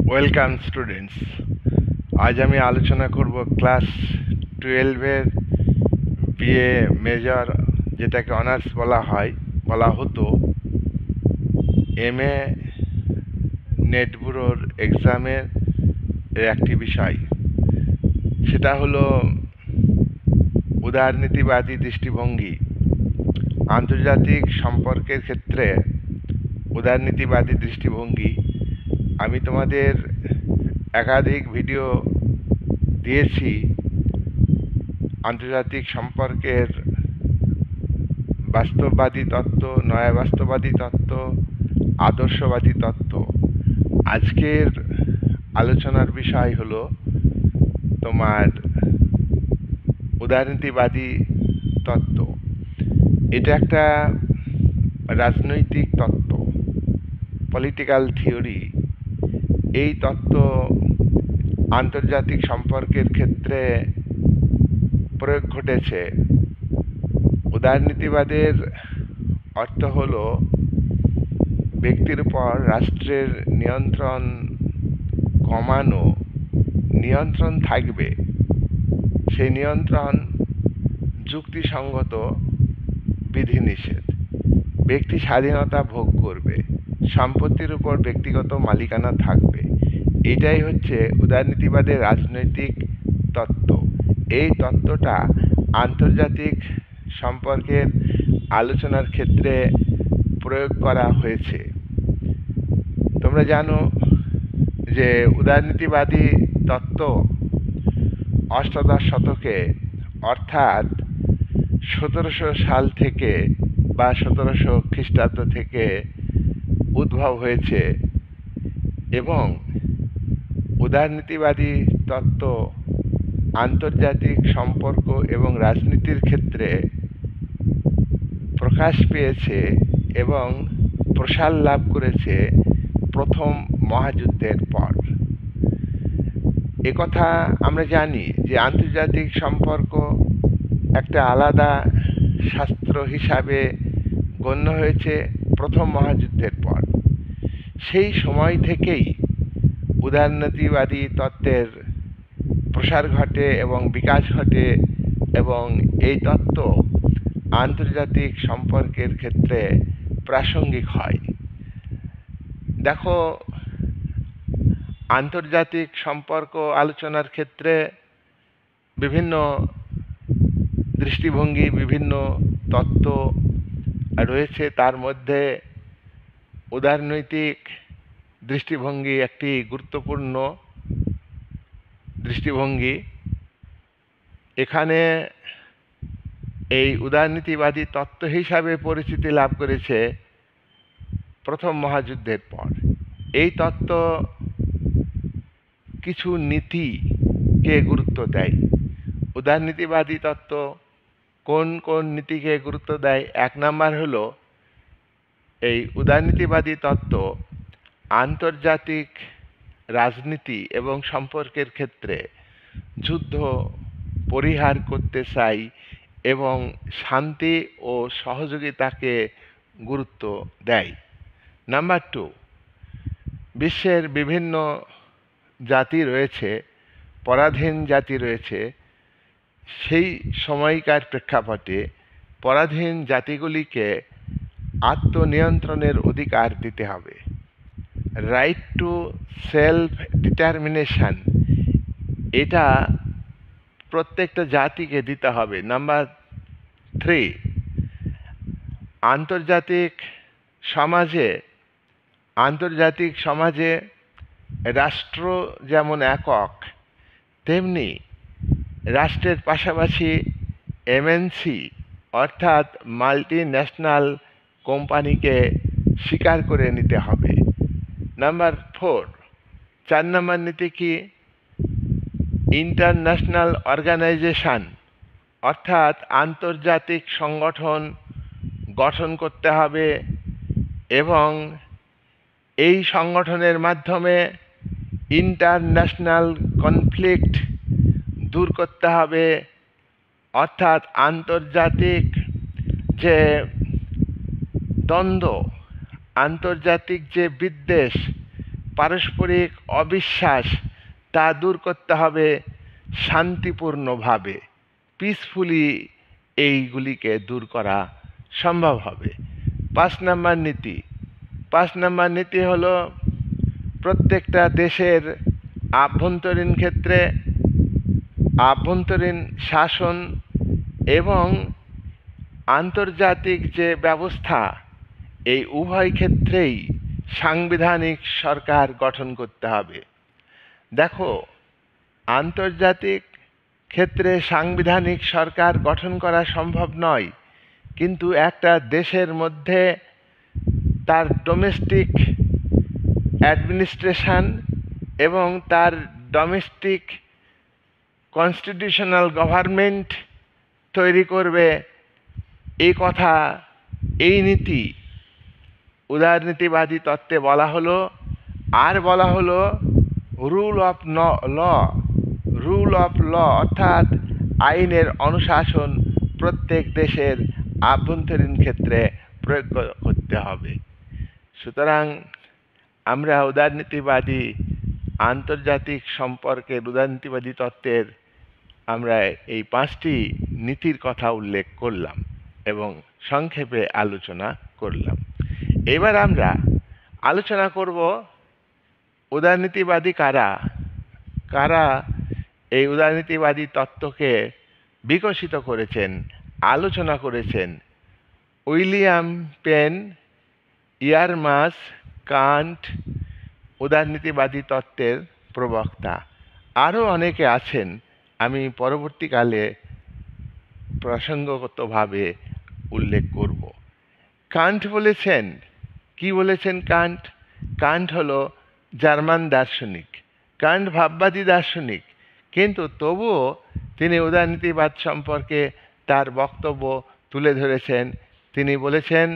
Welcome students. আজ আমি আলোচনা করব ক্লাস 12-এর বিএ মেজর, যেটাকে অনার্স বলা হতো, এমএ নেট ব্যুরোর এক্সামের একটি বিষয়। সেটা হলো উদারনীতিবাদী দৃষ্টিভঙ্গি। আন্তর্জাতিক সম্পর্কের ক্ষেত্রে উদারনীতিবাদী দৃষ্টিভঙ্গি। আমি তোমাদের একাধিক ভিডিও দিয়েছি আন্তর্জাতিক সম্পর্কের বাস্তববাদী তত্ত্ব, নয়া বাস্তববাদী তত্ত্ব, আদর্শবাদী তত্ত্ব। আজকের আলোচনার বিষয় হলো তোমার উদারনীতিবাদী তত্ত্ব। এটা একটা রাজনৈতিক তত্ত্ব, পলিটিক্যাল থিওরি। এই তত্ত্ব আন্তর্জাতিক সম্পর্কের ক্ষেত্রে প্রয়োগ ঘটেছে। উদারনীতিবাদের অর্থ হল ব্যক্তির উপর রাষ্ট্রের নিয়ন্ত্রণ কমানো। নিয়ন্ত্রণ থাকবে, সেই নিয়ন্ত্রণ যুক্তিসঙ্গত, বিধিনিষেধ। ব্যক্তি স্বাধীনতা ভোগ করবে, সম্পত্তির উপর ব্যক্তিগত মালিকানা থাকবে। এটাই হচ্ছে উদারনীতিবাদের রাজনৈতিক তত্ত্ব। এই তত্ত্বটা আন্তর্জাতিক সম্পর্কের আলোচনার ক্ষেত্রে প্রয়োগ করা হয়েছে। তোমরা জানো যে উদারনীতিবাদী তত্ত্ব অষ্টাদশ শতকে, অর্থাৎ 1700 সাল থেকে বা 1700 খ্রিস্টাব্দ থেকে উদ্ভব হয়েছে এবং উদারনীতিবাদী তত্ত্ব আন্তর্জাতিক সম্পর্ক এবং রাজনীতির ক্ষেত্রে প্রকাশ পেয়েছে এবং প্রসার লাভ করেছে প্রথম মহাযুদ্ধের পর। একথা আমরা জানি যে আন্তর্জাতিক সম্পর্ক একটা আলাদা শাস্ত্র হিসাবে গণ্য হয়েছে প্রথম মহাযুদ্ধের পর। সেই সময় থেকেই উদারনীতিবাদী তত্ত্বের প্রসার ঘটে এবং বিকাশ ঘটে এবং এই তত্ত্ব আন্তর্জাতিক সম্পর্কের ক্ষেত্রে প্রাসঙ্গিক হয়। দেখো, আন্তর্জাতিক সম্পর্ক আলোচনার ক্ষেত্রে বিভিন্ন দৃষ্টিভঙ্গি, বিভিন্ন তত্ত্ব রয়েছে। তার মধ্যে উদারনৈতিক দৃষ্টিভঙ্গি একটি গুরুত্বপূর্ণ দৃষ্টিভঙ্গি। এখানে এই উদারনীতিবাদী তত্ত্ব হিসাবে পরিচিতি লাভ করেছে প্রথম মহাযুদ্ধের পর। এই তত্ত্ব কিছু নীতিকে গুরুত্ব দেয়। উদারনীতিবাদী তত্ত্ব কোন কোন নীতিকে গুরুত্ব দেয়? এক নাম্বার হলো, এই উদারনীতিবাদী তত্ত্ব আন্তর্জাতিক রাজনীতি এবং সম্পর্কের ক্ষেত্রে যুদ্ধ পরিহার করতে চাই এবং শান্তি ও সহযোগিতাকে গুরুত্ব দেয়। নাম্বার 2, বিশ্বের বিভিন্ন জাতি রয়েছে, পরাধীন জাতি রয়েছে। সেই সময়কার প্রেক্ষাপটে পরাধীন জাতিগুলিকে আত্মনিয়ন্ত্রণের অধিকার দিতে হবে। রাইট টু সেলফ ডিটারমিনেশন, এটা প্রত্যেকটা জাতিকে দিতে হবে। নাম্বার 3, আন্তর্জাতিক সমাজে রাষ্ট্র যেমন একক, তেমনি রাষ্ট্রের পাশাপাশি এমএনসি অর্থাৎ মাল্টি ন্যাশনাল কোম্পানিকে স্বীকার করে নিতে হবে। নাম্বার 4 নম্বর নীতি কি? ইন্টারন্যাশনাল অর্গানাইজেশন অর্থাৎ আন্তর্জাতিক সংগঠন গঠন করতে হবে এবং এই সংগঠনের মাধ্যমে ইন্টারন্যাশনাল কনফ্লিক্ট দূর করতে হবে। অর্থাৎ আন্তর্জাতিক যে দ্বন্দ্ব, আন্তর্জাতিক যে বিদ্বেষ, পারস্পরিক অবিশ্বাস তা দূর করতে হবে শান্তিপূর্ণভাবে, পিসফুলি এইগুলিকে দূর করা সম্ভব হবে। 5 নম্বর নীতি। 5 নম্বর নীতি হলো প্রত্যেকটা দেশের আভ্যন্তরীণ ক্ষেত্রে আভ্যন্তরীণ শাসন এবং আন্তর্জাতিক যে ব্যবস্থা, এই উভয় ক্ষেত্রেই সাংবিধানিক সরকার গঠন করতে হবে। দেখো, আন্তর্জাতিক ক্ষেত্রে সাংবিধানিক সরকার গঠন করা সম্ভব নয়, কিন্তু একটা দেশের মধ্যে তার ডোমেস্টিক অ্যাডমিনিস্ট্রেশন এবং তার ডোমেস্টিক কনস্টিটিউশনাল গভর্নমেন্ট তৈরি করবে, এই কথা, এই নীতি উদারনীতিবাদী তত্ত্বে বলা হলো। আর বলা হলো রুল অফ ল, অর্থাৎ আইনের অনুশাসন প্রত্যেক দেশের আভ্যন্তরীণ ক্ষেত্রে প্রয়োগ করতে হবে। সুতরাং আমরা উদারনীতিবাদী আন্তর্জাতিক সম্পর্কের উদারনীতিবাদী তত্ত্বের আমরা এই 5টি নীতির কথা উল্লেখ করলাম এবং সংক্ষেপে আলোচনা করলাম। এবার আমরা আলোচনা করব উদারনীতিবাদী কারা এই উদারনীতিবাদী তত্ত্বকে বিকশিত করেছেন, আলোচনা করেছেন। উইলিয়াম পেন, ইয়ারমাস, কান্ট উদারনীতিবাদী তত্ত্বের প্রবক্তা। আরও অনেকে আছেন, আমি পরবর্তীকালে প্রসঙ্গগতভাবে উল্লেখ করব। কান্ট বলেছেন, কি বলেছেন কান্ট? কান্ট হলো জার্মান দার্শনিক, কান্ট ভাববাদী দার্শনিক, কিন্তু তবুও তিনি উদারনীতিবাদ সম্পর্কে তার বক্তব্য তুলে ধরেছেন। তিনি বলেছেন,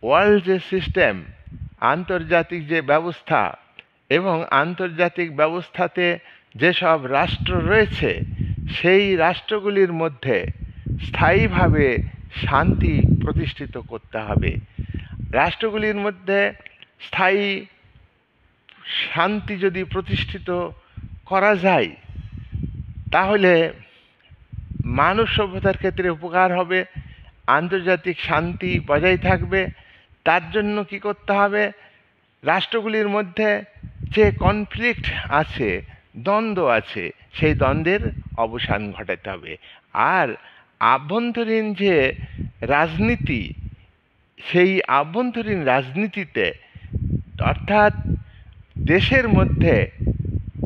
ওয়ার্ল্ড যে সিস্টেম, আন্তর্জাতিক যে ব্যবস্থা এবং আন্তর্জাতিক ব্যবস্থাতে যেসব রাষ্ট্র রয়েছে, সেই রাষ্ট্রগুলির মধ্যে স্থায়ীভাবে শান্তি প্রতিষ্ঠিত করতে হবে। রাষ্ট্রগুলির মধ্যে স্থায়ী শান্তি যদি প্রতিষ্ঠিত করা যায়, তাহলে মানব সভ্যতার ক্ষেত্রে উপকার হবে, আন্তর্জাতিক শান্তি বজায় থাকবে। তার জন্য কি করতে হবে? রাষ্ট্রগুলির মধ্যে যে কনফ্লিক্ট আছে, দ্বন্দ্ব আছে, সেই দ্বন্দ্বের অবসান ঘটাতে হবে। আর আভ্যন্তরীণ যে রাজনীতি, সেই আভ্যন্তরীণ রাজনীতিতে, অর্থাৎ দেশের মধ্যে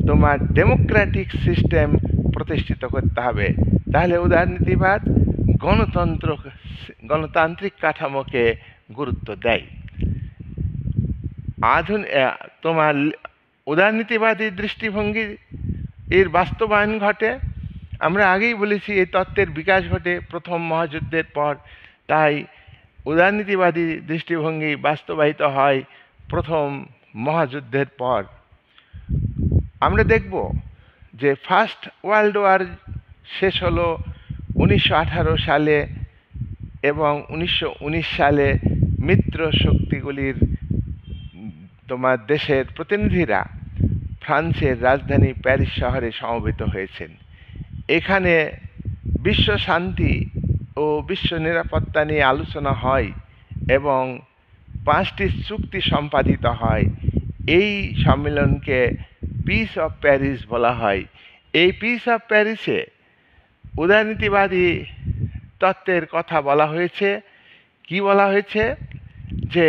তোমার ডেমোক্রেটিক সিস্টেম প্রতিষ্ঠিত করতে হবে। তাহলে উদারনীতিবাদ গণতান্ত্রিক কাঠামোকে গুরুত্ব দেয়। তোমার উদারনীতিবাদী দৃষ্টিভঙ্গি এর বাস্তবায়ন ঘটে। আমরা আগেই বলেছি, এই তত্ত্বের বিকাশ ঘটে প্রথম মহাযুদ্ধের পর। তাই উদারনীতিবাদী দৃষ্টিভঙ্গি বাস্তবায়িত হয় প্রথম মহাযুদ্ধের পর। আমরা দেখব যে ফার্স্ট ওয়ার্ল্ড ওয়ার শেষ হলো 1918 সালে এবং 1919 সালে মিত্র শক্তিগুলির তোমার দেশের প্রতিনিধিরা ফ্রান্সের রাজধানী প্যারিস শহরে সমবেত হয়েছেন। এখানে বিশ্ব শান্তি ও বিশ্ব নিরাপত্তা নিয়ে আলোচনা হয় এবং 5টি চুক্তি সম্পাদিত হয়। এই সম্মেলনকে পিস অফ প্যারিস বলা হয়। এই পিস অফ প্যারিসে উদারনীতিবাদী তত্ত্বের কথা বলা হয়েছে। কি বলা হয়েছে? যে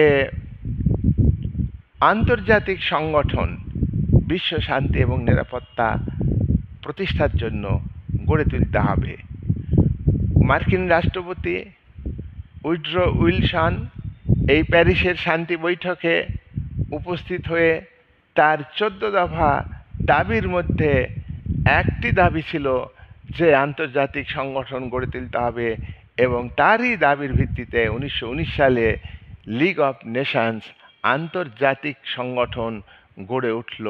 আন্তর্জাতিক সংগঠন বিশ্ব শান্তি এবং নিরাপত্তা প্রতিষ্ঠার জন্য গড়ে তুলতে হবে। মার্কিন রাষ্ট্রপতি উইড্রো উইলসন এই প্যারিসের শান্তি বৈঠকে উপস্থিত হয়ে তার 14 দফা দাবির মধ্যে একটি দাবি ছিল যে আন্তর্জাতিক সংগঠন গড়ে তুলতে হবে, এবং তারই দাবির ভিত্তিতে 1919 সালে লিগ অফ নেশনস আন্তর্জাতিক সংগঠন গড়ে উঠল।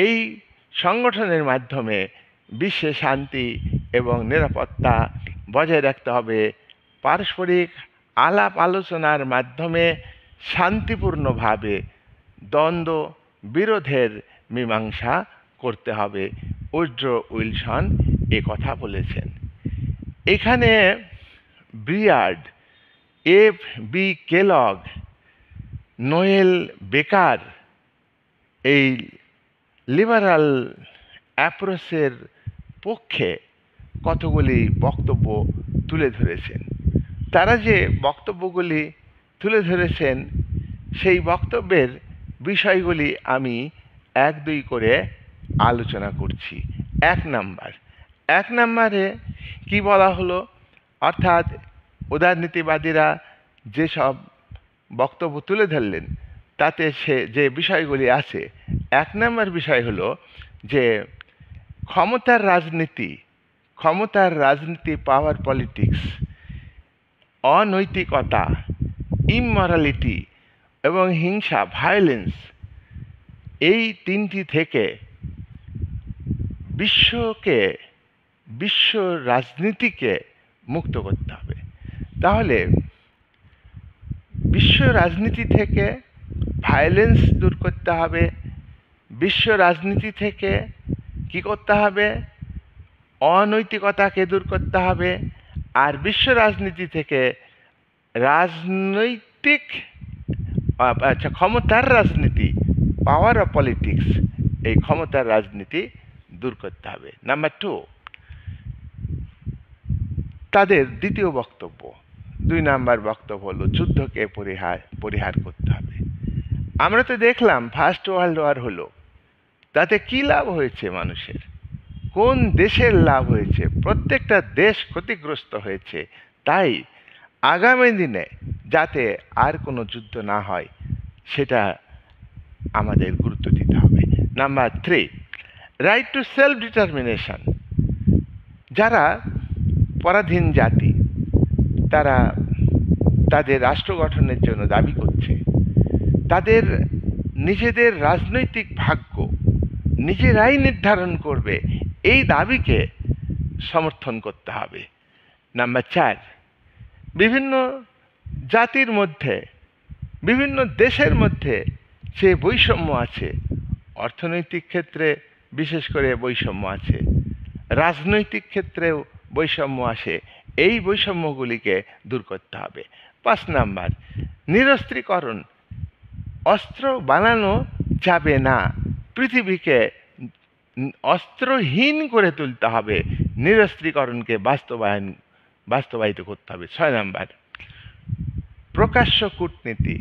এই সংগঠনের মাধ্যমে বিশ্বে শান্তি এবং নিরাপত্তা বজায় রাখতে হবে। পারস্পরিক আলাপ আলোচনার মাধ্যমে শান্তিপূর্ণভাবে দ্বন্দ্ব বিরোধের মীমাংসা করতে হবে। উড্রো উইলসন এ কথা বলেছেন। এখানে ব্রিয়ার্ড, এফ বি কেলগ, নোয়েল বেকার এই লিবারাল অ্যাপ্রোচের পক্ষে কতগুলি বক্তব্য তুলে ধরেছেন। তারা যে বক্তব্যগুলি তুলে ধরেছেন সেই বক্তব্যের বিষয়গুলি আমি এক দুই করে আলোচনা করছি। এক নম্বরে কি বলা হলো, অর্থাৎ উদারনীতিবাদীরা যেসব বক্তব্য তুলে ধরলেন তাতে সে যে বিষয়গুলি আছে, এক নম্বর বিষয় হলো যে ক্ষমতার রাজনীতি, পাওয়ার পলিটিক্স, অনৈতিকতা, ইমমরালিটি এবং হিংসা, ভায়োলেন্স, এই তিনটি থেকে বিশ্ব রাজনীতিকে মুক্ত করতে হবে। তাহলে বিশ্ব রাজনীতি থেকে ভায়োলেন্স দূর করতে হবে, বিশ্ব রাজনীতি থেকে কি করতে হবে, অনৈতিকতাকে দূর করতে হবে, আর বিশ্ব রাজনীতি থেকে ক্ষমতার রাজনীতি, পাওয়ার অফ পলিটিক্স, এই ক্ষমতার রাজনীতি দূর করতে হবে। নাম্বার 2, তাদের দ্বিতীয় বক্তব্য, 2 নাম্বার বক্তব্য হলো যুদ্ধকে পরিহার করতে হবে। আমরা তো দেখলাম ফার্স্ট ওয়ার্ল্ড ওয়ার হলো, তাতে কি লাভ হয়েছে মানুষের, কোন দেশের লাভ হয়েছে? প্রত্যেকটা দেশ ক্ষতিগ্রস্ত হয়েছে। তাই আগামী দিনে যাতে আর কোনো যুদ্ধ না হয় সেটা আমাদের গুরুত্ব দিতে হবে। Number 3, right two self determination. যারা পরাধীন জাতি, তারা তাদের রাষ্ট্র গঠনের জন্য দাবি করছে, তাদের নিজেদের রাজনৈতিক ভাগ্য নিজেরাই নির্ধারণ করবে, এই দাবিকে সমর্থন করতে হবে। নাম্বার 4, বিভিন্ন জাতির মধ্যে, বিভিন্ন দেশের মধ্যে যে বৈষম্য আছে, অর্থনৈতিক ক্ষেত্রে বিশেষ করে বৈষম্য আছে, রাজনৈতিক ক্ষেত্রেও বৈষম্য আসে, এই বৈষম্যগুলিকে দূর করতে হবে। 5 নাম্বার, নিরস্ত্রীকরণ। অস্ত্র বানানো যাবে না, পৃথিবীকে অস্ত্রহীন করে তুলতে হবে, নিরস্ত্রীকরণকে বাস্তবায়িত করতে হবে। 6 নাম্বার, প্রকাশ্য কূটনীতি।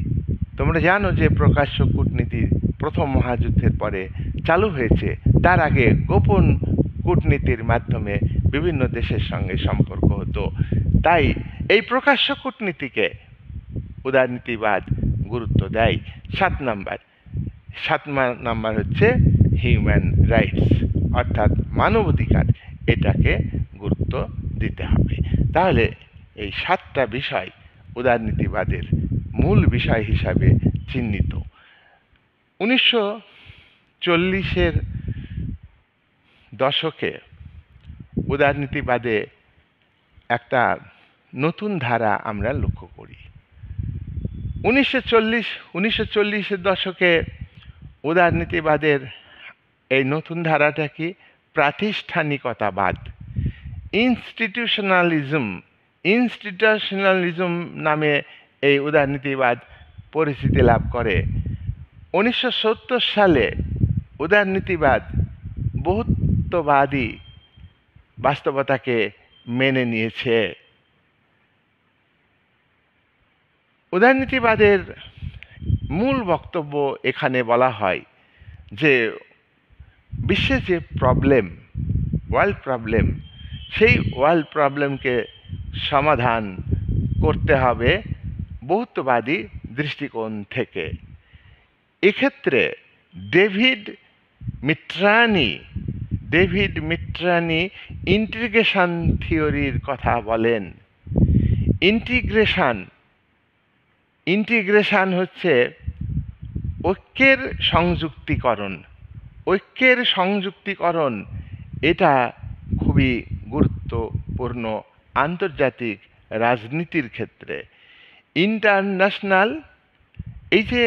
তোমরা জানো যে প্রকাশ্য কূটনীতি প্রথম মহাযুদ্ধের পরে চালু হয়েছে, তার আগে গোপন কূটনীতির মাধ্যমে বিভিন্ন দেশের সঙ্গে সম্পর্ক হতো। তাই এই প্রকাশ্য কূটনীতিকে উদারনীতিবাদ গুরুত্ব দেয়। 7 নাম্বার হচ্ছে হিউম্যান রাইটস, অর্থাৎ মানবাধিকার, এটাকে গুরুত্ব দিতে হবে। তাহলে এই 7টা বিষয় উদারনীতিবাদের মূল বিষয় হিসাবে চিহ্নিত। 1940-এর দশকে উদারনীতিবাদে একটা নতুন ধারা আমরা লক্ষ্য করি। 1940-এর দশকে উদারনীতিবাদের এই নতুন ধারাটা কি? প্রাতিষ্ঠানিকতাবাদ, ইনস্টিটিউশনালিজম নামে এই উদারনীতিবাদ পরিচিতি লাভ করে। 1970 সালে উদারনীতিবাদ বহুত্ববাদী বাস্তবতাকে মেনে নিয়েছে। উদারনীতিবাদের মূল বক্তব্য এখানে বলা হয় যে বিশ্বের যে ওয়ার্ল্ড প্রবলেম, সেই ওয়ার্ল্ড প্রবলেমকে সমাধান করতে হবে বহুত্ববাদী দৃষ্টিকোণ থেকে। এক্ষেত্রে ডেভিড মিট্রানি ইন্টিগ্রেশন থিওরির কথা বলেন। ইন্টিগ্রেশন হচ্ছে ঐক্যের সংযুক্তিকরণ। এটা খুবই গুরুত্বপূর্ণ আন্তর্জাতিক রাজনীতির ক্ষেত্রে। ইন্টারন্যাশনাল, এই যে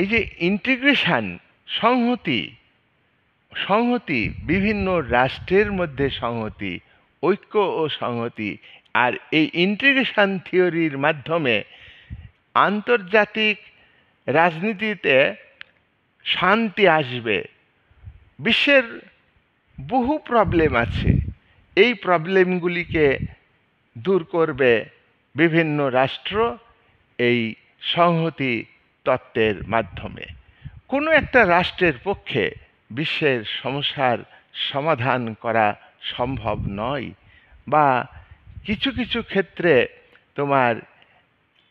এই যে ইন্টিগ্রেশন, সংহতি, সংহতি, বিভিন্ন রাষ্ট্রের মধ্যে সংহতি, ঐক্য ও সংহতি, আর এই ইন্টিগ্রেশন থিওরির মাধ্যমে আন্তর্জাতিক রাজনীতিতে শান্তি আসবে। বিশ্বের বহু প্রবলেম আছে, এই প্রবলেমগুলিকে দূর করবে বিভিন্ন রাষ্ট্র এই সংহতি তত্ত্বের মাধ্যমে। কোনো একটা রাষ্ট্রের পক্ষে বিশ্বের সমস্যার সমাধান করা সম্ভব নয়, বা কিছু কিছু ক্ষেত্রে তোমার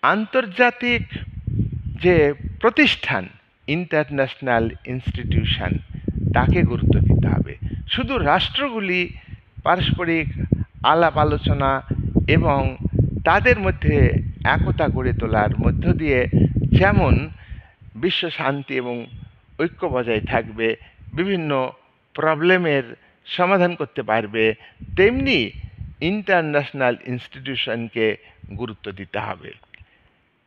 আন্তর্জাতিক যে প্রতিষ্ঠান, ইন্টারন্যাশনাল ইনস্টিটিউশন, তাকে গুরুত্ব দিতে হবে। শুধু রাষ্ট্রগুলি পারস্পরিক আলাপ আলোচনা এবং তাদের মধ্যে একতা গড়ে তোলার মধ্য দিয়ে যেমন বিশ্ব শান্তি এবং ঐক্য বজায় থাকবে, বিভিন্ন প্রবলেমের সমাধান করতে পারবে, তেমনি ইন্টারন্যাশনাল ইনস্টিটিউশনকে গুরুত্ব দিতে হবে।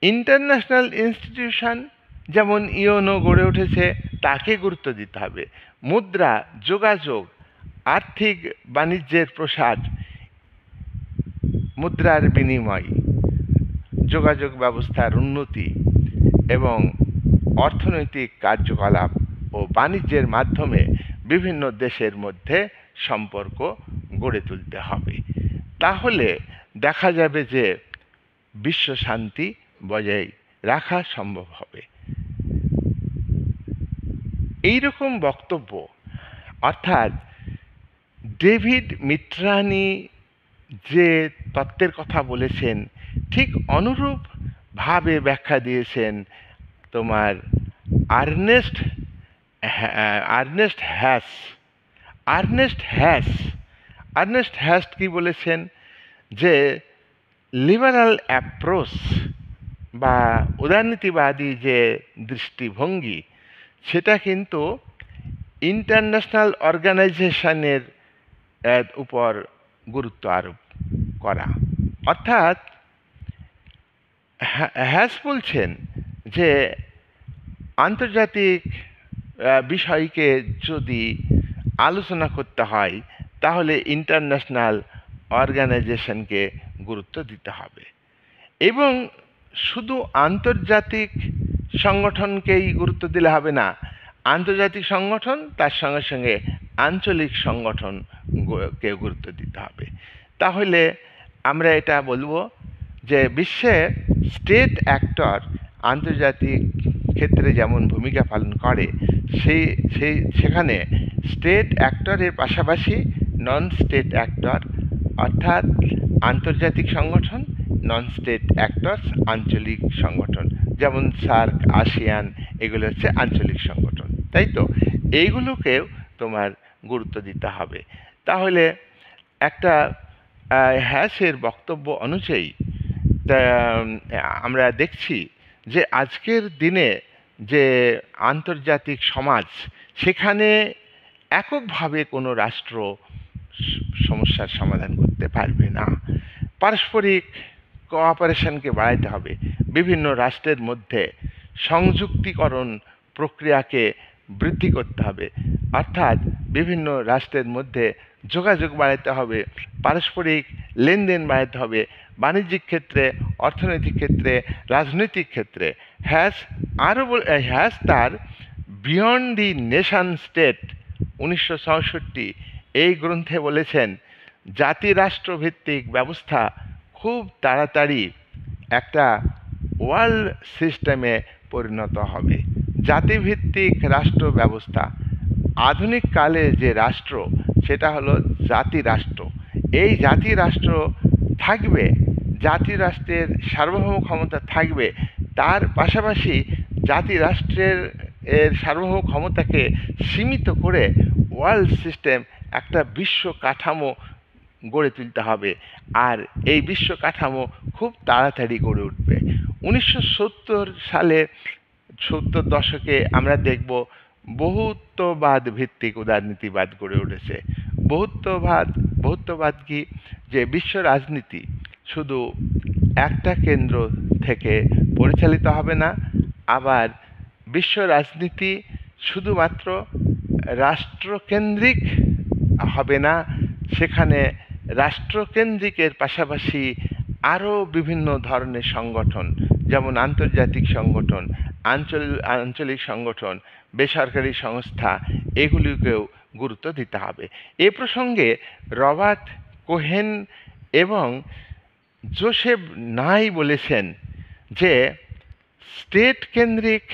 ইন্টারন্যাশনাল ইনস্টিটিউশন যেমন ইউএনও গড়ে উঠেছে, তাকে গুরুত্ব দিতে হবে। মুদ্রা, যোগাযোগ, আর্থিক বাণিজ্যের প্রসার, মুদ্রার বিনিময়, যোগাযোগ ব্যবস্থার উন্নতি এবং অর্থনৈতিক কার্যকলাপ ও বাণিজ্যের মাধ্যমে বিভিন্ন দেশের মধ্যে সম্পর্ক গড়ে তুলতে হবে। তাহলে দেখা যাবে যে বিশ্ব শান্তি বজায় রাখা সম্ভব হবে। এই রকম বক্তব্য, অর্থাৎ ডেভিড মিত্রানি যে তত্ত্বের কথা বলেছেন, ঠিক অনুরূপভাবে ব্যাখ্যা দিয়েছেন তোমার আর্নেস্ট হ্যাস। আর্নেস্ট হ্যাস কি বলেছেন, যে লিবারাল অ্যাপ্রোচ বা উদারনীতিবাদী যে দৃষ্টিভঙ্গি, সেটা কিন্তু ইন্টারন্যাশনাল অর্গানাইজেশনের উপর গুরুত্ব আরোপ করা। অর্থাৎ হ্যাস বলছেন যে আন্তর্জাতিক বিষয়কে যদি আলোচনা করতে হয়, তাহলে ইন্টারন্যাশনাল অর্গানাইজেশনকে গুরুত্ব দিতে হবে। এবং শুধু আন্তর্জাতিক সংগঠনকেই গুরুত্ব দিলে হবে না, আন্তর্জাতিক সংগঠন তার সঙ্গে সঙ্গে আঞ্চলিক সংগঠনকে গুরুত্ব দিতে হবে। তাহলে আমরা এটা বলবো যে বিশ্বে স্টেট অ্যাক্টর আন্তর্জাতিক ক্ষেত্রে যেমন ভূমিকা পালন করে, সেখানে স্টেট অ্যাক্টরের পাশাপাশি নন স্টেট অ্যাক্টর, অর্থাৎ আন্তর্জাতিক সংগঠন, নন স্টেট অ্যাক্টরস আঞ্চলিক সংগঠন, যেমন সার্ক, আসিয়ান, এগুলো হচ্ছে আঞ্চলিক সংগঠন, তাই তো? এইগুলোকেও তোমার গুরুত্ব দিতে হবে। তাহলে একটা হ্যাসের বক্তব্য অনুযায়ী আমরা দেখছি যে আজকের দিনে যে আন্তর্জাতিক সমাজ, সেখানে এককভাবে কোনো রাষ্ট্র সমস্যার সমাধান করতে পারবে না। পারস্পরিক কোঅপারেশনকে বাড়াইতে হবে, বিভিন্ন রাষ্ট্রের মধ্যে সংযুক্তিকরণ প্রক্রিয়াকে বৃদ্ধি করতে হবে, অর্থাৎ বিভিন্ন রাষ্ট্রের মধ্যে যোগাযোগ বাড়াতে হবে, পারস্পরিক লেনদেন বাড়াতে হবে, বাণিজ্যিক ক্ষেত্রে, অর্থনৈতিক ক্ষেত্রে, রাজনৈতিক ক্ষেত্রে। হ্যাস তার বিয়ন্ড দি নেশন স্টেট 1964 এই গ্রন্থে বলেছেন, জাতিরাষ্ট্রভিত্তিক ব্যবস্থা খুব তাড়াতাড়ি একটা ওয়ার্ল্ড সিস্টেমে পরিণত হবে। জাতিভিত্তিক রাষ্ট্র ব্যবস্থা, আধুনিক কালে যে রাষ্ট্র, সেটা হলো জাতিরাষ্ট্র। এই জাতিরাষ্ট্র থাকবে, জাতিরাষ্ট্রের সার্বভৌম ক্ষমতা থাকবে, তার পাশাপাশি জাতিরাষ্ট্রের সার্বভৌম ক্ষমতাকে সীমিত করে ওয়ার্ল্ড সিস্টেম, একটা বিশ্ব কাঠামো গড়ে তুলতে হবে। আর এই বিশ্ব কাঠামো খুব তাড়াতাড়ি গড়ে উঠবে। 1970 সালে, 70 দশকে আমরা দেখব বহুত্ববাদ ভিত্তিক উদারনীতিবাদ গড়ে উঠেছে। বহুত্ববাদ কি, যে বিশ্ব রাজনীতি শুধু একটা কেন্দ্র থেকে পরিচালিত হবে না, আবার বিশ্ব রাজনীতি শুধুমাত্র রাষ্ট্রকেন্দ্রিক হবে না, সেখানে রাষ্ট্রকেন্দ্রিকের পাশাপাশি আরও বিভিন্ন ধরনের সংগঠন, যেমন আন্তর্জাতিক সংগঠন, আঞ্চলিক সংগঠন, বেসরকারি সংস্থা, এগুলিকেও গুরুত্ব দিতে হবে। এ প্রসঙ্গে রবার্ট কোহেন এবং জোসেফ নাই বলেছেন যে স্টেট কেন্দ্রিক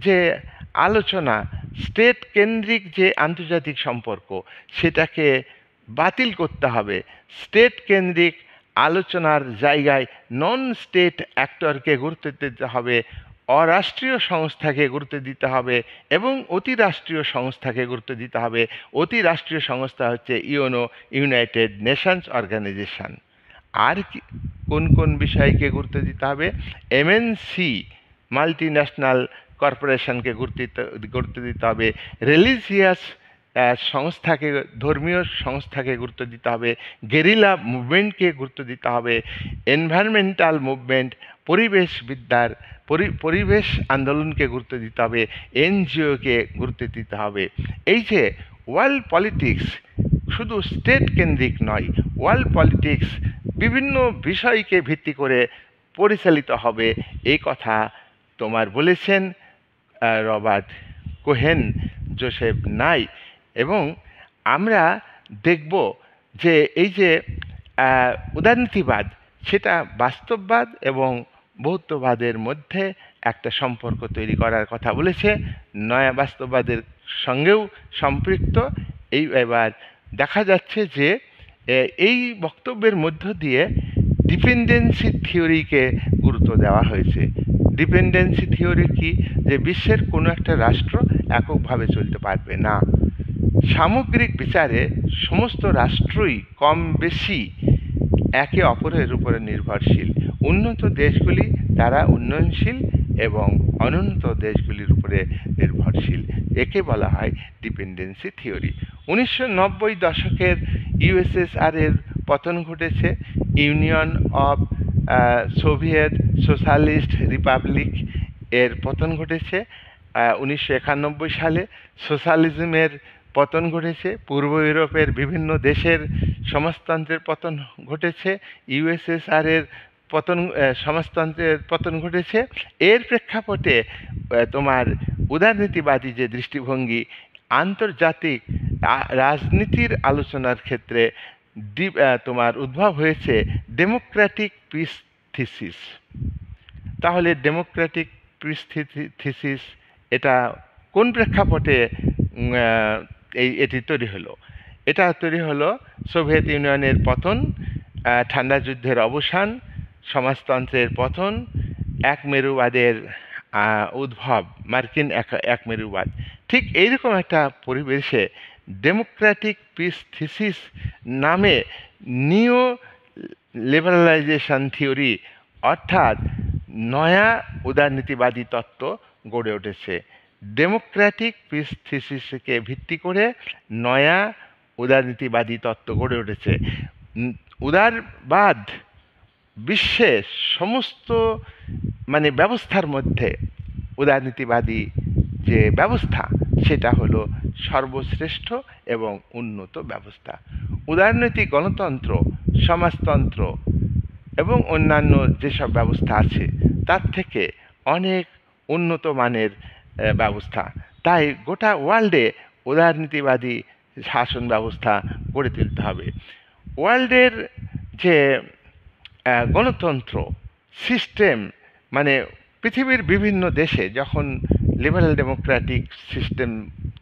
যে আলোচনা, স্টেট কেন্দ্রিক যে আন্তর্জাতিক সম্পর্ক, সেটাকে বাতিল করতে হবে। স্টেট কেন্দ্রিক আলোচনার জায়গায় নন স্টেট অ্যাক্টরকে গুরুত্ব দিতে হবে, অরাষ্ট্রীয় সংস্থাকে গুরুত্ব দিতে হবে এবং অতিরাষ্ট্রীয় সংস্থাকে গুরুত্ব দিতে হবে। অতিরাষ্ট্রীয় সংস্থা হচ্ছে ইউনাইটেড নেশনস অর্গানাইজেশন। আর কি কোন কোন বিষয়কে গুরুত্ব দিতে হবে? এমএনসি, মাল্টি ন্যাশনাল কর্পোরেশনকে গুরুত্ব দিতে হবে। রিলিজিয়াস সংস্থাকে, ধর্মীয় সংস্থাকে গুরুত্ব দিতে হবে। গেরিলা মুভমেন্টকে গুরুত্ব দিতে হবে। এনভায়রনমেন্টাল মুভমেন্ট, পরিবেশবিদ্যার পরিবেশ আন্দোলনকে গুরুত্ব দিতে হবে। এনজিওকে গুরুত্ব দিতে হবে। এই যে ওয়ার্ল্ড পলিটিক্স শুধু স্টেট কেন্দ্রিক নয়, ওয়ার্ল্ড পলিটিক্স বিভিন্ন বিষয়কে ভিত্তি করে পরিচালিত হবে, এই কথা তোমার বলেছেন রবার্ট কোহেন, জোসেফ নাই। এবং আমরা দেখব যে এই যে উদারনীতিবাদ, সেটা বাস্তববাদ এবং বহুত্ববাদের মধ্যে একটা সম্পর্ক তৈরি করার কথা বলেছে, নয়া বাস্তববাদের সঙ্গেও সম্পৃক্ত। এবার দেখা যাচ্ছে যে এই বক্তব্যের মধ্য দিয়ে ডিপেন্ডেন্সি থিওরিকে গুরুত্ব দেওয়া হয়েছে। ডিপেন্ডেন্সি থিওরি কি? যে বিশ্বের কোনো একটা রাষ্ট্র এককভাবে চলতে পারবে না, সামগ্রিক বিচারে সমস্ত রাষ্ট্রই কম বেশি একে অপরের উপরে নির্ভরশীল। উন্নত দেশগুলি তারা উন্নয়নশীল এবং অনুন্নত দেশগুলির উপরে নির্ভরশীল। একে বলা হয় ডিপেন্ডেন্সি থিওরি। 1990 দশকের ইউএসএসআরের পতন ঘটেছে, union of Soviet socialist Republic এর পতন ঘটেছে 1991 সালে। সোশ্যালিজমের পতন ঘটেছে, পূর্ব ইউরোপের বিভিন্ন দেশের সমাজতন্ত্রের পতন ঘটেছে, ইউএসএসআরের সমাজতন্ত্রের পতন ঘটেছে। এর প্রেক্ষাপটে তোমার উদারনীতিবাদী যে দৃষ্টিভঙ্গি আন্তর্জাতিক রাজনীতির আলোচনার ক্ষেত্রে তোমার উদ্ভব হয়েছে ডেমোক্রেটিক পিস থিসিস। তাহলে ডেমোক্রেটিক পিস থিসিস এটা কোন প্রেক্ষাপটে এটি তৈরি হলো? এটা তৈরি হলো সোভিয়েত ইউনিয়নের পতন, ঠান্ডা যুদ্ধের অবসান, সমাজতন্ত্রের পতন, একমেরুবাদের উদ্ভব, মার্কিন একমেরুবাদ। ঠিক এইরকম একটা পরিবেশে ডেমোক্রেটিক পিস থিসিস নামে নিও লিবারালাইজেশন থিওরি অর্থাৎ নয়া উদারনীতিবাদী তত্ত্ব গড়ে উঠেছে। ডেমোক্রেটিক পিস থিসিসকে ভিত্তি করে নয়া উদারনীতিবাদী তত্ত্ব গড়ে উঠেছে। উদারবাদ বিশ্বের সমস্ত ব্যবস্থার মধ্যে উদারনীতিবাদী যে ব্যবস্থা, সেটা হলো সর্বশ্রেষ্ঠ এবং উন্নত ব্যবস্থা। উদারনৈতিক গণতন্ত্র, সমাজতন্ত্র এবং অন্যান্য যেসব ব্যবস্থা আছে তার থেকে অনেক উন্নত মানের ব্যবস্থা। তাই গোটা ওয়ার্ল্ডে উদারনীতিবাদী শাসন ব্যবস্থা গড়ে তুলতে হবে। ওয়ার্ল্ডের যে গণতন্ত্র সিস্টেম, পৃথিবীর বিভিন্ন দেশে যখন লিবারাল ডেমোক্রেটিক সিস্টেম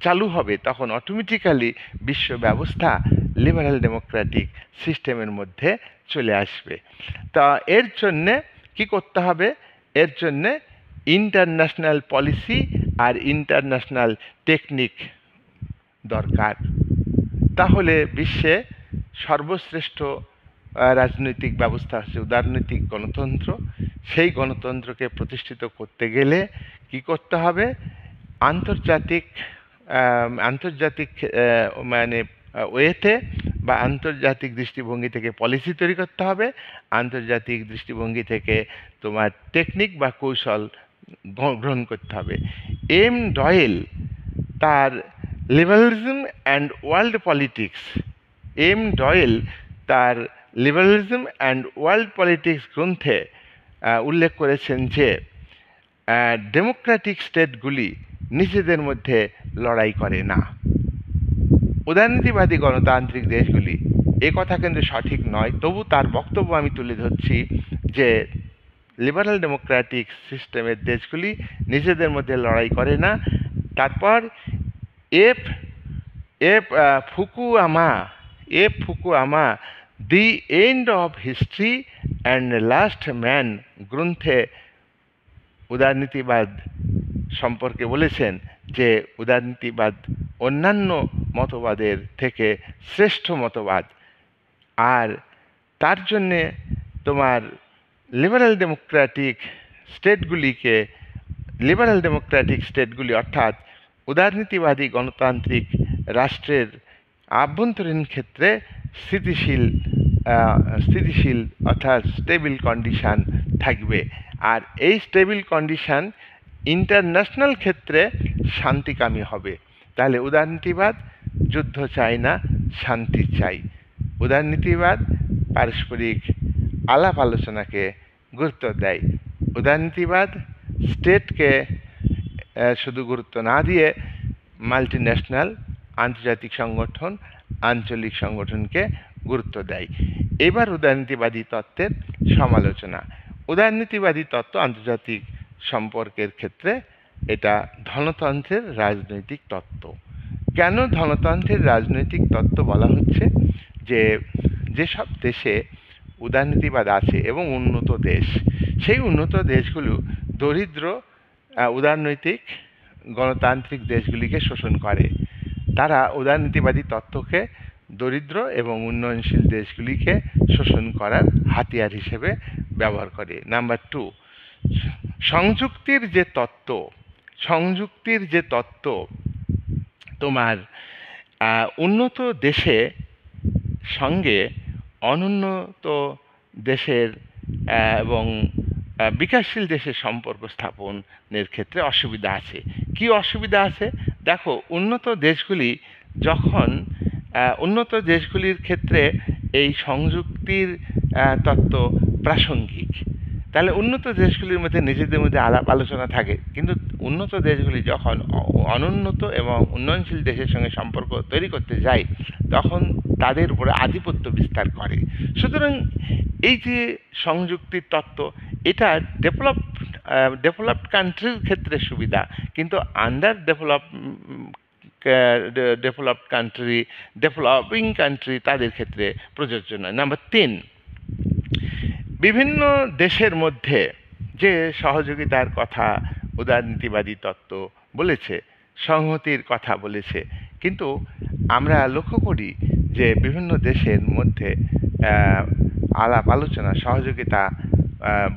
চালু হবে, তখন অটোমেটিক্যালি বিশ্ব ব্যবস্থা লিবারাল ডেমোক্রেটিক সিস্টেমের মধ্যে চলে আসবে। তা এর জন্যে কি করতে হবে? এর জন্যে ইন্টারন্যাশনাল পলিসি আর ইন্টারন্যাশনাল টেকনিক দরকার। তাহলে বিশ্বে সর্বশ্রেষ্ঠ রাজনৈতিক ব্যবস্থা হচ্ছে উদারনৈতিক গণতন্ত্র। সেই গণতন্ত্রকে প্রতিষ্ঠিত করতে গেলে কি করতে হবে? আন্তর্জাতিক ওয়েতে বা আন্তর্জাতিক দৃষ্টিভঙ্গি থেকে পলিসি তৈরি করতে হবে। আন্তর্জাতিক দৃষ্টিভঙ্গি থেকে তোমার টেকনিক বা কৌশল গ্রহণ করতে হবে। এম ডয়েল তার liberalism and world politics, M Doyle তার লিবারালিজম অ্যান্ড ওয়ার্ল্ড পলিটিক্স গ্রন্থে উল্লেখ করেছেন যে ডেমোক্রেটিক স্টেটগুলি নিজেদের মধ্যে লড়াই করে না। উদারনীতিবাদী গণতান্ত্রিক দেশগুলি, এ কথা কিন্তু সঠিক নয়, তবু তার বক্তব্য আমি তুলে ধরছি যে লিবারাল ডেমোক্রেটিক সিস্টেমের দেশগুলি নিজেদের মধ্যে লড়াই করে না। তারপর F F Fukuyama the end of history and last man গ্রন্থে উদারনীতিবাদ সম্পর্কে বলেছেন যে উদারনীতিবাদ অন্যান্য মতবাদের থেকে শ্রেষ্ঠ মতবাদ, আর তার জন্যে তোমার লিবারাল ডেমোক্রেটিক স্টেটগুলি অর্থাৎ উদারনীতিবাদী গণতান্ত্রিক রাষ্ট্রের আভ্যন্তরীণ ক্ষেত্রে স্থিতিশীল অর্থাৎ স্টেবল কন্ডিশন থাকবে, আর এই স্টেবল কন্ডিশন ইন্টারন্যাশনাল ক্ষেত্রে শান্তিকামী হবে। তাহলে উদারনীতিবাদ যুদ্ধ চায় না, শান্তি চাই। উদারনীতিবাদ পারস্পরিক আলাপ আলোচনাকে গুরুত্ব দেয়। উদারনীতিবাদ স্টেটকে শুধু গুরুত্ব না দিয়ে মাল্টিন্যাশনাল, আন্তর্জাতিক সংগঠন, আঞ্চলিক সংগঠনকে গুরুত্ব দেয়। এবার উদারনীতিবাদী তত্ত্বের সমালোচনা। উদারনীতিবাদী তত্ত্ব আন্তর্জাতিক সম্পর্কের ক্ষেত্রে এটা ধনতন্ত্রের রাজনৈতিক তত্ত্ব। কেন ধনতন্ত্রের রাজনৈতিক তত্ত্ব বলা হচ্ছে? যে যেসব দেশে উদারনীতিবাদ আছে এবং উন্নত দেশ, সেই উন্নত দেশগুলো দরিদ্র উদারনৈতিক গণতান্ত্রিক দেশগুলিকে শোষণ করে। তারা উদারনীতিবাদী তত্ত্বকে দরিদ্র এবং উন্নয়নশীল দেশগুলিকে শোষণ করার হাতিয়ার হিসেবে ব্যবহার করে। নাম্বার 2, সংযুক্তির যে তত্ত্ব তোমার উন্নত দেশে সঙ্গে অনুন্নত দেশের এবং বিকাশশীল দেশের সম্পর্ক স্থাপনের ক্ষেত্রে অসুবিধা আছে। কি অসুবিধা আছে? দেখো, উন্নত দেশগুলির ক্ষেত্রে এই সংযুক্তির তত্ত্ব প্রাসঙ্গিক। তাহলে উন্নত দেশগুলির মধ্যে নিজেদের মধ্যে আলাপ আলোচনা থাকে, কিন্তু উন্নত দেশগুলি যখন অনুন্নত এবং উন্নয়নশীল দেশের সঙ্গে সম্পর্ক তৈরি করতে যায়, তখন তাদের উপরে আধিপত্য বিস্তার করে। সুতরাং এই যে সংযুক্তির তত্ত্ব, এটা ডেভেলপড কান্ট্রির ক্ষেত্রে সুবিধা, কিন্তু ডেভেলপিং কান্ট্রি তাদের ক্ষেত্রে প্রযোজ্য নয়। নাম্বার 3, বিভিন্ন দেশের মধ্যে যে সহযোগিতার কথা উদারনীতিবাদী তত্ত্ব বলেছে, সংহতির কথা বলেছে, কিন্তু আমরা লক্ষ্য করি যে বিভিন্ন দেশের মধ্যে আলাপ আলোচনা, সহযোগিতা,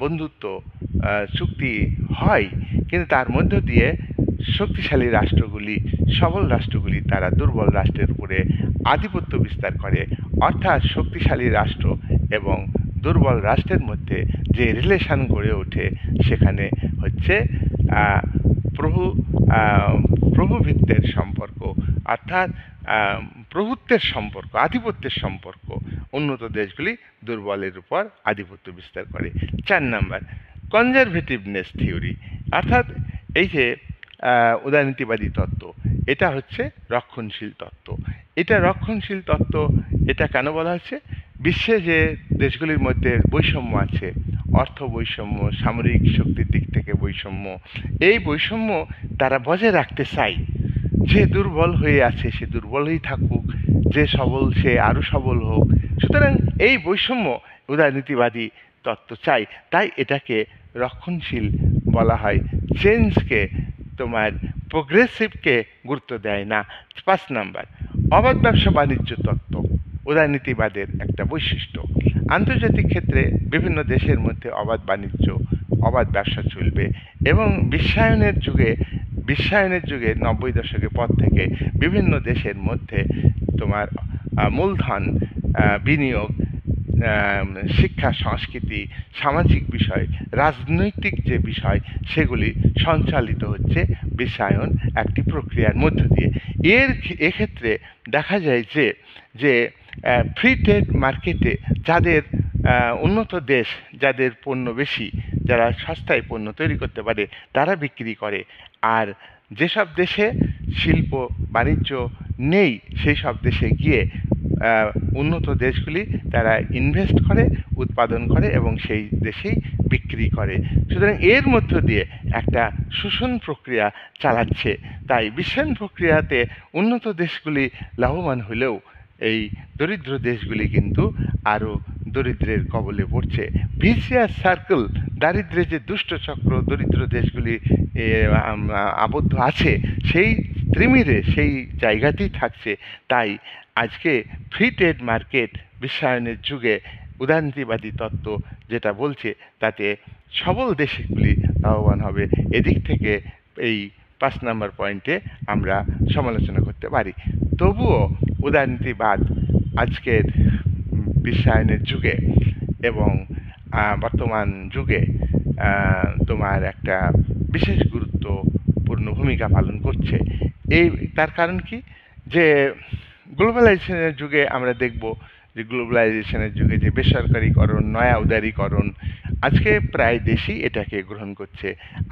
বন্ধুত্ব চুক্তি হয়, কিন্তু তার মধ্য দিয়ে শক্তিশালী রাষ্ট্রগুলি, সবল রাষ্ট্রগুলি তারা দুর্বল রাষ্ট্রের উপরে আধিপত্য বিস্তার করে। অর্থাৎ শক্তিশালী রাষ্ট্র এবং দুর্বল রাষ্ট্রের মধ্যে যে রিলেশন গড়ে ওঠে, সেখানে হচ্ছে প্রভুভিত্তের সম্পর্ক, অর্থাৎ প্রভুত্বের সম্পর্ক, আধিপত্যের সম্পর্ক। উন্নত দেশগুলি দুর্বলের উপর আধিপত্য বিস্তার করে। 4 নাম্বার, কনজারভেটিভনেস থিওরি, অর্থাৎ এই যে উদারনীতিবাদী তত্ত্ব, এটা হচ্ছে রক্ষণশীল তত্ত্ব। এটা কেন বলা হচ্ছে? বিশ্বে যে দেশগুলির মধ্যে বৈষম্য আছে, অর্থ বৈষম্য, সামরিক শক্তির দিক থেকে বৈষম্য, এই বৈষম্য তারা বজায় রাখতে চায়। যে দুর্বল হয়ে আছে সে দুর্বলই থাকুক, যে সবল সে আরও সবল হোক। সুতরাং এই বৈষম্য উদারনীতিবাদী তত্ত্ব চাই, তাই এটাকে রক্ষণশীল বলা হয়। চেঞ্জকে, তোমার প্রোগ্রেসিভকে গুরুত্ব দেয় না। 5 নাম্বার, অবাধ ব্যবসা বাণিজ্য তত্ত্ব উদারনীতিবাদের একটা বৈশিষ্ট্য। আন্তর্জাতিক ক্ষেত্রে বিভিন্ন দেশের মধ্যে অবাধ বাণিজ্য, অবাধ ব্যবসা চলবে, এবং বিশ্বায়নের যুগে 90 দশকের পর থেকে বিভিন্ন দেশের মধ্যে তোমার মূলধন বিনিয়োগ শিক্ষা, সংস্কৃতি, সামাজিক বিষয়, রাজনৈতিক যে বিষয়, সেগুলি সঞ্চালিত হচ্ছে বিশ্বায়ন একটি প্রক্রিয়ার মধ্য দিয়ে। এক্ষেত্রে দেখা যায় যে ফ্রি ট্রেড মার্কেটে যাদের উন্নত দেশ, যাদের পণ্য বেশি, যারা সস্তায় পণ্য তৈরি করতে পারে, তারা বিক্রি করে। আর যেসব দেশে শিল্প বাণিজ্য নেই, সেই সব দেশে গিয়ে উন্নত দেশগুলি তারা ইনভেস্ট করে, উৎপাদন করে এবং সেই দেশেই বিক্রি করে। সুতরাং এর মধ্য দিয়ে একটা শোষণ প্রক্রিয়া চালাচ্ছে। তাই বিশ্বায়ন প্রক্রিয়াতে উন্নত দেশগুলি লাভবান হলেও এই দরিদ্র দেশগুলি কিন্তু আরও দরিদ্রের কবলে পড়ছে। ভিসিয়াস সার্কেল, দারিদ্র্যের যে দুষ্ট চক্র দরিদ্র দেশগুলি আবদ্ধ আছে, সেই ত্রিমিরে, সেই জায়গাতেই থাকছে। তাই আজকে ফ্রি ট্রেড মার্কেট বিশ্বায়নের যুগে উদারনীতিবাদী তত্ত্ব যেটা বলছে, তাতে সবল দেশগুলি লাভবান হবে। এদিক থেকে এই 5 নম্বর পয়েন্টে আমরা সমালোচনা করতে পারি। তবুও উদারনীতিবাদ আজকের বিশ্বায়নের যুগে এবং বর্তমান যুগে তোমার একটা বিশেষ গুরুত্বপূর্ণ ভূমিকা পালন করছে। তার কারণ কি, যে গ্লোবালাইজেশনের যুগে আমরা দেখব যে গ্লোবালাইজেশনের যুগে যে বেসরকারীকরণ, নয়া উদারীকরণ, আজকে প্রায় দেশই এটাকে গ্রহণ করছে।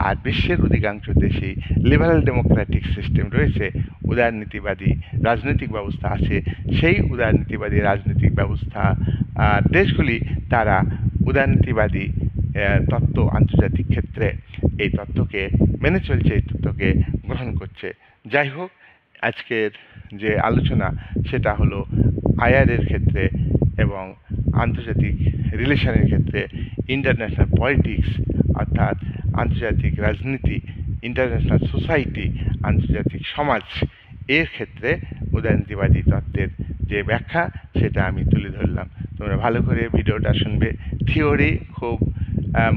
আর বিশ্বের অধিকাংশ দেশেই লিবারাল ডেমোক্রেটিক সিস্টেম রয়েছে, উদারনীতিবাদী রাজনৈতিক ব্যবস্থা আছে। সেই উদারনীতিবাদী রাজনৈতিক ব্যবস্থা দেশগুলি তারা উদারনীতিবাদী তত্ত্ব আন্তর্জাতিক ক্ষেত্রে এই তত্ত্বকে মেনে চলছে, এই তত্ত্বকে গ্রহণ করছে। যাই হোক, আজকের যে আলোচনা সেটা হলো আইআরের ক্ষেত্রে এবং আন্তর্জাতিক রিলেশনের ক্ষেত্রে ইন্টারন্যাশনাল পলিটিক্স, অর্থাৎ আন্তর্জাতিক রাজনীতি, ইন্টারন্যাশনাল সোসাইটি, আন্তর্জাতিক সমাজ, এর ক্ষেত্রে উদারনীতিবাদী তত্ত্বের যে ব্যাখ্যা সেটা আমি তুলে ধরলাম। তোমরা ভালো করে ভিডিওটা শুনবে, থিওরি খুব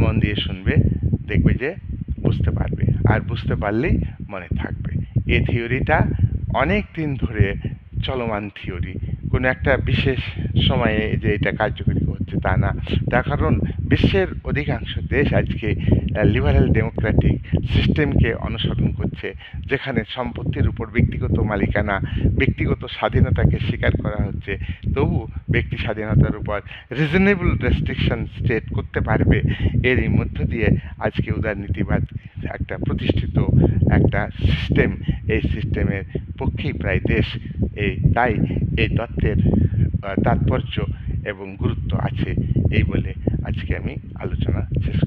মন দিয়ে শুনবে, দেখবে যে বুঝতে পারবে, আর বুঝতে পারলেই মনে থাকবে। এই থিওরিটা অনেক দিন ধরে চলমান থিওরি, কোনো একটা বিশেষ সময়ে যে এটা কার্যকরী হচ্ছে তা না। তার কারণ বিশ্বের অধিকাংশ দেশ আজকে লিবারাল ডেমোক্রেটিক সিস্টেমকে অনুসরণ করছে, যেখানে সম্পত্তির উপর ব্যক্তিগত মালিকানা, ব্যক্তিগত স্বাধীনতাকে স্বীকার করা হচ্ছে। তবু ব্যক্তি স্বাধীনতার উপর রিজনেবল রেস্ট্রিকশন স্টেট করতে পারবে। এরই মধ্য দিয়ে আজকে উদারনীতিবাদ একটা প্রতিষ্ঠিত একটা সিস্টেম, এই সিস্টেমের পক্ষেই প্রায় দেশ। তাই এই তত্ত্বের তাৎপর্য এবং গুরুত্ব আছে, এই বলে আজকে আমি আলোচনা শেষ